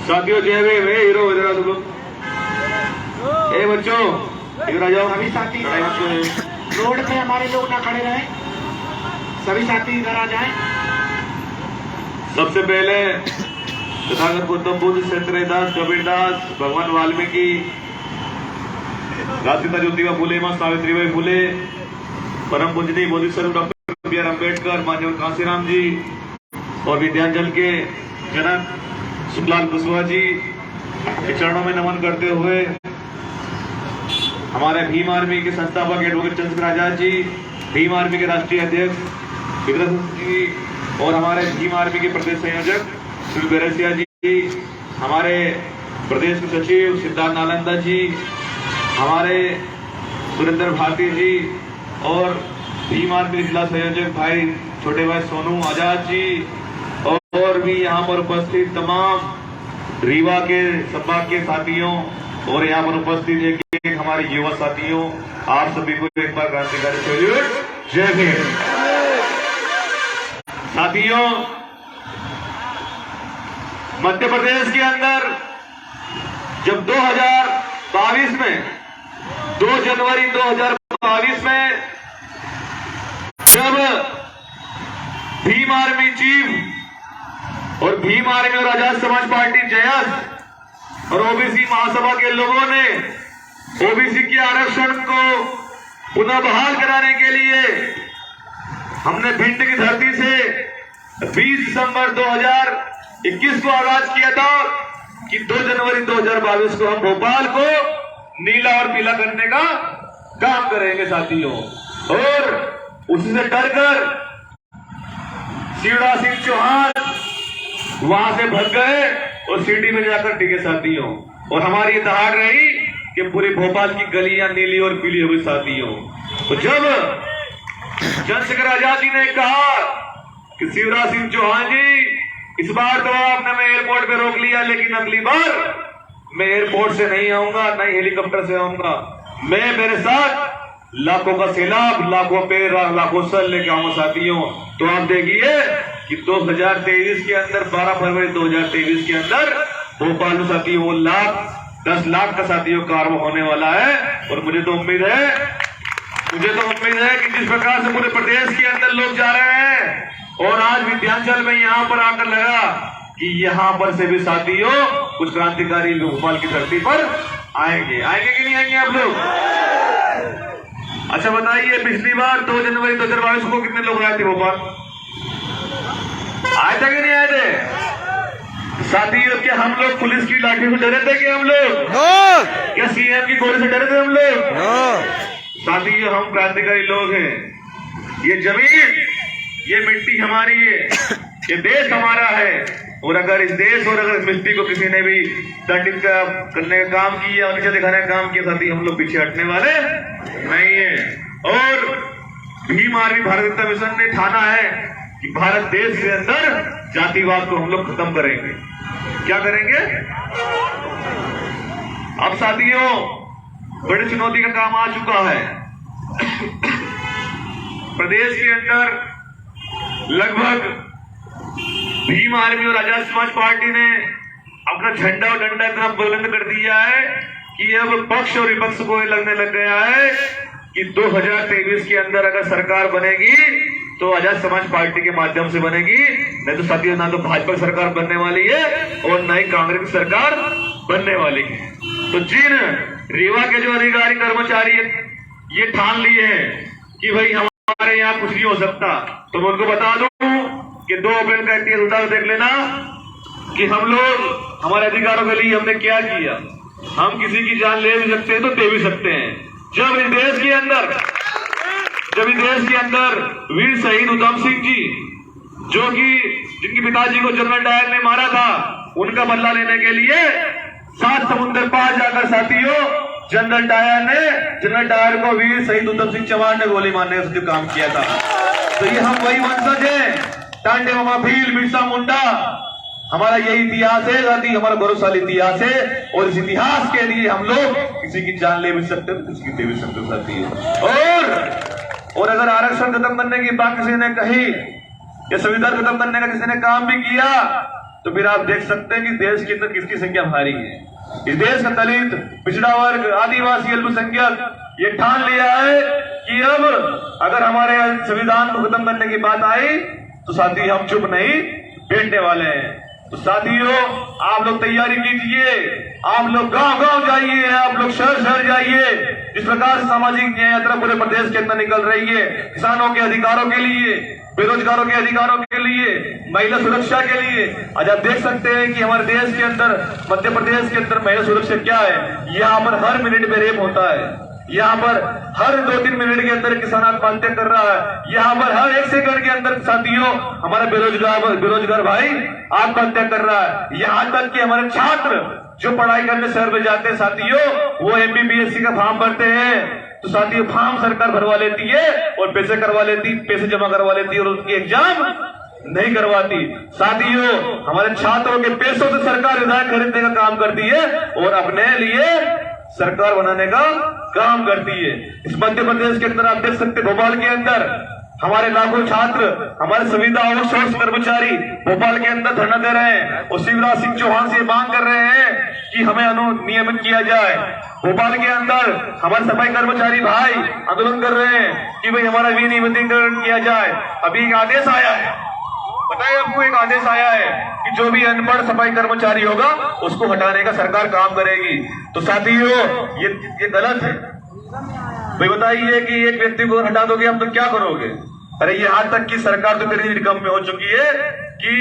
साथियों जय वे हीरो इधर आओ तुम। ए बच्चों इधर आ जाओ। सभी साथी रोड पे हमारे लोग ना खड़े रहे, सभी साथी इधर आ जाएं। सबसे पहले तथागत गौतम बुद्ध, सत्यदास, कबीरदास, भगवान वाल्मीकि, राष्ट्रपिता ज्योतिबा फुले, मां सावित्रीबाई फुले, परम पूजनीय बोधि स्वरूप डॉक्टर बी आर अम्बेडकर, मान्यवर कांशीराम जी और विद्यांचल के जनक सुखलाल कुशवाहा जी के चरणों में नमन करते हुए हमारे भीम आर्मी के संस्थापक एडवोकेट चंद्रशेखर आजाद जी, भीम आर्मी के राष्ट्रीय अध्यक्ष विक्रम जी और हमारे भीम आर्मी के प्रदेश संयोजक श्री बेरसिया जी, हमारे प्रदेश के सचिव सिद्धार्थ नालंदा जी, हमारे सुरेंद्र भारती जी और भीम आर्मी जिला संयोजक भाई छोटे भाई सोनू आजाद जी और भी यहाँ पर उपस्थित तमाम रीवा के संभाग के साथियों और यहाँ पर उपस्थित एक हमारे युवा साथियों, आप सभी को एक बार क्रांतिकारी सैल्यूट, जय भीम। साथियों, मध्य प्रदेश के अंदर जब 2022 में 2 जनवरी 2022 में जब भीम आर्मी चीफ और भीम आर्मी और आजाद समाज पार्टी जयस और ओबीसी महासभा के लोगों ने ओबीसी के आरक्षण को पुनः बहाल कराने के लिए हमने भिंड की धरती से 20 दिसंबर 2021 को आगाज किया था कि 2 जनवरी 2022 को हम भोपाल को नीला और पीला करने का काम करेंगे साथियों। और उसी से डरकर शिवराज सिंह चौहान वहां से भग गए और सिटी में जाकर टिके साथियों। और हमारी ये दहाड़ रही कि पूरी भोपाल की गलियां नीली और पीली हो गई साथियों। तो जब चंद्रशेखर आजाद जी ने कहा कि शिवराज सिंह चौहान जी इस बार तो आपने मैं एयरपोर्ट पे रोक लिया, लेकिन अगली बार मैं एयरपोर्ट से नहीं आऊंगा, न हेलीकॉप्टर से आऊंगा, मैं मेरे साथ लाखों का सैलाब, लाखों पेड़, लाखों सल लेके आऊंगा साथियों। तो आप देखिए कि 2023 के अंदर 12 फरवरी 2023 के अंदर भोपाल में साथियों वो 10 लाख का साथियों कार्य होने वाला है। और मुझे तो उम्मीद है कि जिस प्रकार से पूरे प्रदेश के अंदर लोग जा रहे हैं और आज विद्यांचल में यहाँ पर आकर लगा कि यहाँ पर से भी साथियों कुछ क्रांतिकारी भोपाल की धरती पर आएंगे कि नहीं आएंगे आप लोग? अच्छा बताइए, पिछली बार 2 जनवरी 2022 को कितने लोग आए थे भोपाल? आए थे कि नहीं आए थे साथियों? क्या हम लोग पुलिस की लाठी से डरे थे? कि हम लोग क्या सीएम की गोली से डरे थे हम लोग? साथियों, हम क्रांतिकारी लोग हैं। ये जमीन, ये मिट्टी हमारी है, ये देश हमारा है। और अगर इस देश और अगर इस मिट्टी को किसी ने भी दंडित करने का काम किया और नीचे दिखाने का काम किया साथी, हम लोग पीछे हटने वाले नहीं है। और भीम आर्मी भारत विद्या मिशन ने ठाना है कि भारत देश के अंदर जातिवाद को हम लोग खत्म करेंगे। क्या करेंगे? अब साथियों बड़ी चुनौती का काम आ चुका है। प्रदेश के अंदर लगभग भीम आर्मी और आजाद समाज पार्टी ने अपना झंडा और डंडा इतना बुलंद कर दिया है कि अब पक्ष और विपक्ष को लगने लग गया है कि 2023 के अंदर अगर सरकार बनेगी तो आजाद समाज पार्टी के माध्यम से बनेगी, नहीं तो साथियों ना तो भाजपा सरकार बनने वाली है और न ही कांग्रेस की सरकार बनने वाली है। तो जिन रीवा के जो अधिकारी कर्मचारी ये ठान लिए हैं कि भाई हमारे यहाँ कुछ नहीं हो सकता, तो मैं उनको बता दूं कि 2 अप्रैल का इतिहास उतार देख लेना कि हम लोग हमारे अधिकारों के लिए हमने क्या किया। हम किसी की जान ले भी सकते हैं तो दे भी सकते हैं। जब इस देश के अंदर वीर शहीद उधम सिंह जी, जो कि जिनके पिताजी को जनरल डायर ने मारा था, उनका बदला लेने के लिए 7 समुद्र पार जाकर साथियों जनरल डायर को वीर शहीद उधम सिंह चौहान ने गोली मारने का काम किया था। तो ये हम वही वंशज है, टांडे मामा भील, बिरसा मुंडा। हमारा यही इतिहास है साथी, हमारा गौरवशाली इतिहास है। और इस इतिहास के लिए हम लोग किसी की जान ले भी सकते हैं, किसी की दे भी सकते साथी। और अगर आरक्षण खत्म करने की बात किसी ने कही या संविधान खत्म करने का किसी ने काम भी किया तो फिर आप देख सकते हैं कि देश के अंदर किसकी संख्या भारी है। इस देश का दलित, पिछड़ा वर्ग, आदिवासी, अल्पसंख्यक ये ठान लिया है कि अब अगर हमारे संविधान को खत्म करने की बात आई तो साथी हम चुप नहीं बैठने वाले हैं। तो साथियों, आप लोग तैयारी कीजिए, आप लोग गांव गांव जाइए, आप लोग शहर शहर जाइए। जिस प्रकार से सामाजिक न्याय यात्रा पूरे प्रदेश के अंदर निकल रही है, किसानों के अधिकारों के लिए, बेरोजगारों के अधिकारों के लिए, महिला सुरक्षा के लिए, आज आप देख सकते हैं कि हमारे देश के अंदर, मध्य प्रदेश के अंदर महिला सुरक्षा क्या है। यहाँ पर हर मिनट में रेप होता है, यहाँ पर हर 2-3 मिनट के अंदर किसान आत्महत्या कर रहा है, यहाँ पर हर 1 सेकंड के अंदर साथियों हमारा बेरोजगार भाई आत्महत्या कर रहा है। यहाँ तक कि हमारे छात्र जो पढ़ाई करने शहर में जाते हैं साथियों, वो MBBSC का फॉर्म भरते हैं, तो साथियों फॉर्म सरकार भरवा लेती है और पैसे जमा करवा लेती है और उसकी एग्जाम नहीं करवाती। साथियों, हमारे छात्रों के पैसों से सरकार विधायक खरीदने का काम करती है और अपने लिए सरकार बनाने का काम करती है। इस मध्य प्रदेश के अंदर आप देख सकते हैं, भोपाल के अंदर हमारे लाखों छात्र, हमारे संविदा आउटसोर्स कर्मचारी भोपाल के अंदर धरना दे रहे हैं और शिवराज सिंह चौहान से मांग कर रहे हैं कि हमें अनुनियमित किया जाए। भोपाल के अंदर हमारे सफाई कर्मचारी भाई आंदोलन कर रहे हैं कि भाई हमारा विनियमितीकरण किया जाए। अभी एक आदेश आया है, बताइए आपको, एक आदेश आया है कि जो भी अनपढ़ सफाई कर्मचारी होगा उसको हटाने का सरकार काम करेगी। तो साथियों, ये गलत है। भाई बताइए कि एक व्यक्ति को हटा दोगे आप तो क्या करोगे? अरे यहाँ तक कि सरकार तो इतनी निकम्मी में हो चुकी है कि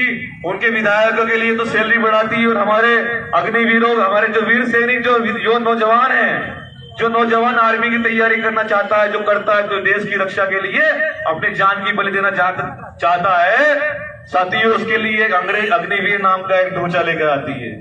उनके विधायकों के लिए तो सैलरी बढ़ाती है और हमारे अग्निवीरों, हमारे जो वीर सैनिक, जो नौजवान हैं, जो नौजवान आर्मी की तैयारी करना चाहता है, जो करता है, जो देश की रक्षा के लिए अपनी जान की बलि देना चाहता है साथियों, उसके लिए एक अंग्रेज अग्निवीर नाम का एक ढोंचा लेकर आती है।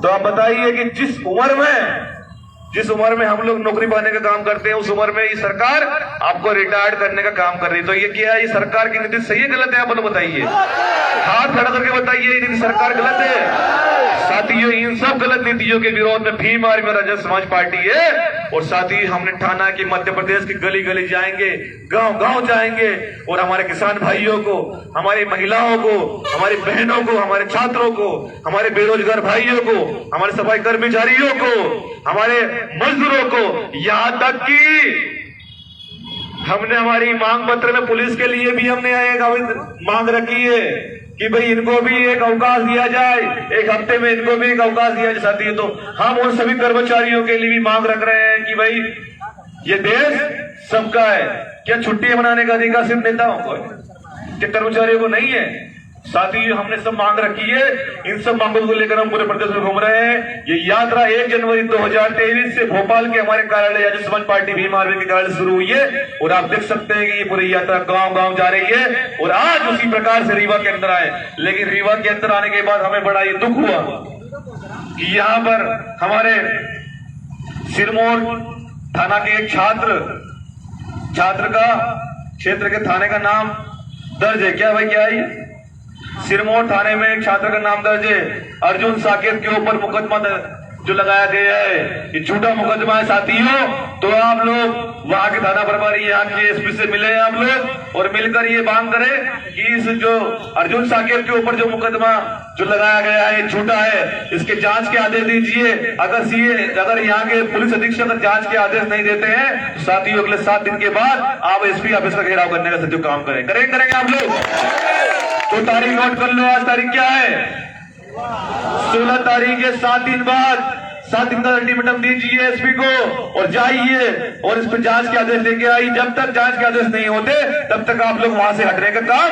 तो आप बताइए कि जिस उम्र में हम लोग नौकरी पाने का काम करते हैं, उस उम्र में ये सरकार आपको रिटायर्ड करने का काम कर रही है। तो ये क्या है? ये सरकार की नीति सही है गलत है? आप लोग बताइए, हाथ खड़ा करके बताइए, ये नीति सरकार गलत है। साथियों, इन सब गलत नीतियों के विरोध में भीम आर्मी और राजद समाज पार्टी है। और साथ ही हमने ठाना कि मध्य प्रदेश की गली गली जाएंगे, गांव गांव जाएंगे और हमारे किसान भाइयों को, हमारी महिलाओं को, हमारी बहनों को, हमारे छात्रों को, हमारे बेरोजगार भाइयों को, हमारे सफाई कर्मचारियों को, हमारे मजदूरों को, यहाँ तक कि हमने हमारी मांग पत्र में पुलिस के लिए भी हमने एक मांग रखी है कि भाई इनको भी एक अवकाश दिया जाए, एक हफ्ते में इनको भी एक अवकाश दिया जा सकती है। तो हम उन सभी कर्मचारियों के लिए भी मांग रख रहे हैं कि भाई ये देश सबका है। क्या छुट्टियां मनाने का अधिकार सिर्फ नेताओं को है, क्या कर्मचारियों को नहीं है? साथ ही हमने सब मांग रखी है, इन सब मांगों को लेकर हम पूरे प्रदेश में घूम रहे हैं। ये यात्रा 1 जनवरी 2023 से भोपाल के हमारे कार्यालय राजद समाज पार्टी भीम आर्मी के कार्यालय शुरू हुई है और आप देख सकते हैं कि ये पूरी यात्रा गांव गांव जा रही है और आज उसी प्रकार से रीवा के अंदर आए। लेकिन रीवा के अंदर आने के बाद हमें बड़ा ये दुख हुआ कि यहाँ पर हमारे सिरमौर थाना के एक छात्र का क्षेत्र के थाने का नाम दर्ज है। क्या भाई, क्या है? सिरमौर थाने में एक छात्र का नाम दर्ज है। अर्जुन साकेत के ऊपर मुकदमा जो लगाया गया है, ये झूठा मुकदमा है साथियों। तो आप लोग वहां के थाना प्रभारी, यहाँ के एसपी से मिले हैं आप लोग और मिलकर ये मांग करें कि इस जो अर्जुन साकेत के ऊपर जो मुकदमा जो लगाया गया है झूठा है, इसके जांच के आदेश दीजिए। अगर यहाँ के पुलिस अधीक्षक जांच के आदेश नहीं देते हैं तो साथियों अगले 7 दिन के बाद आप एसपी ऑफिस का घेराव करने का साथियों काम करेंगे आप लोग। तो तारीख नोट कर लो, आज तारीख क्या है? 16 तारीख है। 7 दिन बाद 7 दिन का अल्टीमेटम दीजिए एसपी को और जाइए और इस पर जांच के आदेश लेके आई। जब तक जांच के आदेश नहीं होते तब तक आप लोग वहां से हटने का काम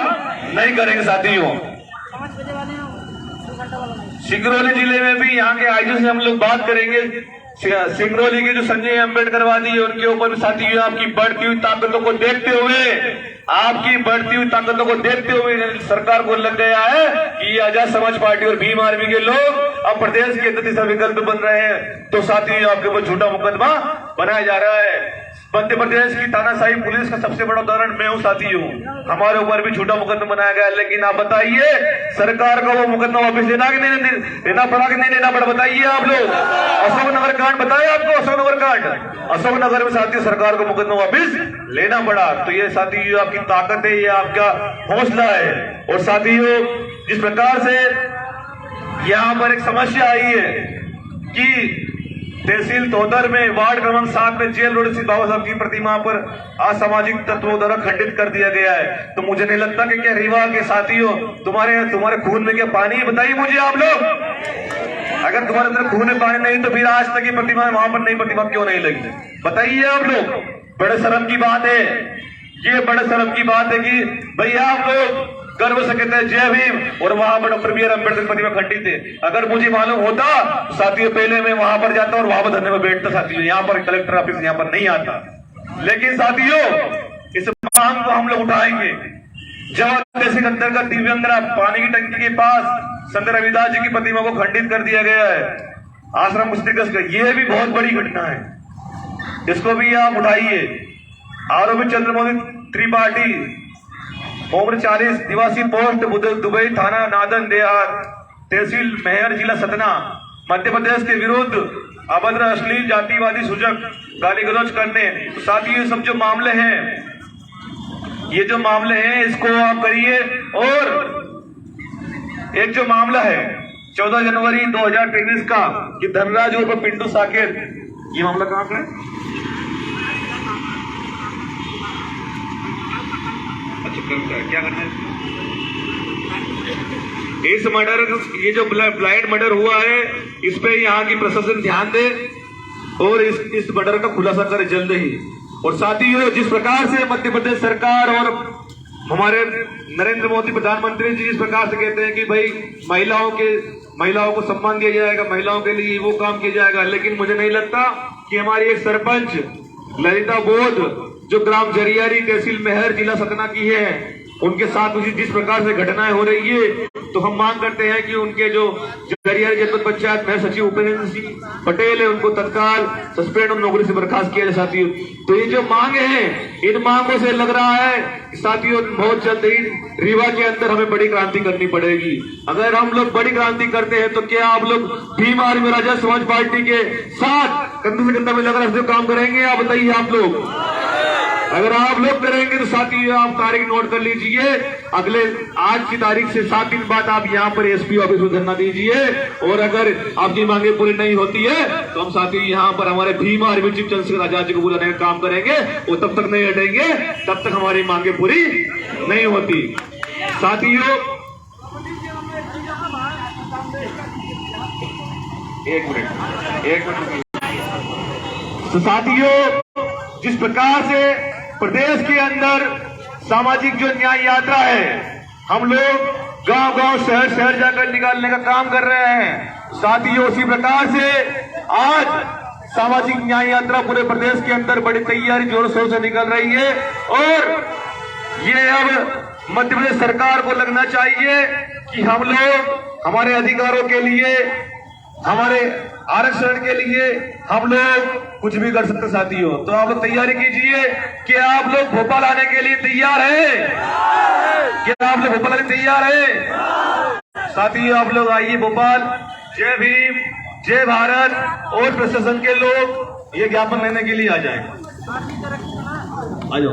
नहीं करेंगे साथियों। सिंगरौली जिले में भी यहाँ के आईजी से हम लोग बात करेंगे। सिंगरौली के जो संजय अम्बेडकरवादी है उनके ऊपर भी साथियों आपकी बढ़ती हुई ताकतों को देखते हुए सरकार को लग गया है कि आजाद समाज पार्टी और भीम आर्मी के लोग अब प्रदेश के अंदर तीसरा विकल्प बन रहे हैं। तो साथियों आपके ऊपर झूठा मुकदमा बनाया जा रहा है। मध्य प्रदेश की तानाशाही पुलिस का सबसे बड़ा उदाहरण मैं हूँ साथियों। हमारे ऊपर भी झूठा मुकदमा बनाया गया, लेकिन आप बताइए सरकार का वो मुकदमा वापस लेना कि नहीं लेना पड़ा कि नहीं लेना पड़ा? बताइए आप लोग। अशोकनगर कांड बताए आपको, अशोकनगर कांड, अशोकनगर में साथियों सरकार को मुकदमा वापस लेना पड़ा। तो ये साथियों आपकी ताकत है, ये आपका हौसला है। और साथियों जिस प्रकार से यहाँ पर एक समस्या आई है कि तहसील तोदर में वार्ड क्रमांक 7 में जेल रोड स्थित बाबा साहब की प्रतिमा पर असामाजिक तत्वों द्वारा खंडित कर दिया गया है। तो मुझे नहीं लगता कि क्या रीवा के साथियों तुम्हारे खून में क्या पानी है? बताइए मुझे आप लोग, अगर तुम्हारे अंदर खून में पानी नहीं तो फिर आज तक ये प्रतिमा वहां पर नई प्रतिमा क्यों नहीं लगी? बताइए आप लोग। बड़े शर्म की बात है, ये बड़े शर्म की बात है कि भैया आप लोग गर्व से कहते हैं जय भीम और वहां पर डॉक्टर बी आर अम्बेडकर प्रतिमा खंडित है। अगर मुझे मालूम होता तो साथियों पहले मैं वहां पर जाता और वहां पर धरने में बैठता साथियों, यहाँ पर कलेक्टर ऑफिस यहाँ पर नहीं आता। लेकिन साथियों इस मांग को हम लोग उठाएंगे। जब तहसील अंतर्गत दिव्यांगना पानी की टंकी के पास संत रविदास जी की प्रतिमा को खंडित कर दिया गया है, आश्रम पुस्तक, यह भी बहुत बड़ी घटना है, इसको भी आप उठाइए। आरोपी चंद्रमोहन त्रिपाठी उम्र 40, निवासी पोस्ट दुबई, थाना नादन देहात, तहसील मेहर, जिला सतना, मध्य प्रदेश के विरुद्ध अभद्र, अश्लील, जातिवादी सूचक गाली गलौज करने। तो साथ ही सब जो मामले हैं, ये जो मामले हैं इसको आप करिए। और एक जो मामला है 14 जनवरी 2023 का कि धनराज और पिंटू साकेत, ये मामला कहां का है? क्या करना है इस मर्डर, ये जो ब्लाइंड मर्डर हुआ है इस पे यहाँ की प्रशासन ध्यान दे और इस मर्डर का खुलासा करे जल्द ही। और साथ ही जिस प्रकार से मध्य प्रदेश सरकार और हमारे नरेंद्र मोदी प्रधानमंत्री जी जिस प्रकार से कहते हैं कि भाई महिलाओं को सम्मान दिया जाएगा, महिलाओं के लिए वो काम किया जाएगा, लेकिन मुझे नहीं लगता कि हमारी एक सरपंच ललिता बोध जो ग्राम जरियारी, तहसील मेहर, जिला सतना की है, उनके साथ जिस प्रकार से घटनाएं हो रही है, तो हम मांग करते हैं कि उनके जो जरियारी जनपद पंचायत मेहर सचिव उपेंद्र सिंह पटेल है उनको तत्काल सस्पेंड और नौकरी से बर्खास्त किया जाए साथियों। तो ये जो मांगे हैं, इन मांगों से लग रहा है साथियों बहुत जल्द ही रीवा के अंदर हमें बड़ी क्रांति करनी पड़ेगी। अगर हम लोग बड़ी क्रांति करते हैं तो क्या आप लोग भीम आर्मी राजा समाज पार्टी के साथ कंधे से कंधा मिलाकर ऐसे काम करेंगे? आप बताइए आप लोग। अगर आप लोग करेंगे तो साथियों आप तारीख नोट कर लीजिए, अगले आज की तारीख से 7 दिन बाद आप यहाँ पर एसपी ऑफिस में धरना दीजिए। और अगर आपकी मांगे पूरी नहीं होती है तो हम साथियों यहाँ पर हमारे भीम आर्मी चीफ चंद्रशेखर आजाद जी को बुलाने का काम करेंगे। वो तब तक नहीं हटेंगे तब तक हमारी मांगे पूरी नहीं होती। साथियों एक मिनट। तो साथियों जिस प्रकार से प्रदेश के अंदर सामाजिक जो न्याय यात्रा है, हम लोग गांव-गांव, शहर-शहर जाकर निकालने का काम कर रहे हैं, साथियों उसी प्रकार से आज सामाजिक न्याय यात्रा पूरे प्रदेश के अंदर बड़ी तैयारी जोर शोर से निकल रही है। और ये अब मध्य प्रदेश सरकार को लगना चाहिए कि हम लोग हमारे अधिकारों के लिए, हमारे आरक्षण के लिए हम लोग कुछ भी कर सकते साथियों। तो आप लोग तैयारी कीजिए कि आप लोग भोपाल आने के लिए तैयार हैं? क्या आप लोग भोपाल आने तैयार हैं? साथियों आप लोग आइए भोपाल। जय भीम, जय भारत। और प्रशासन के लोग ये ज्ञापन लेने के लिए आ जाएं। आ जाओ।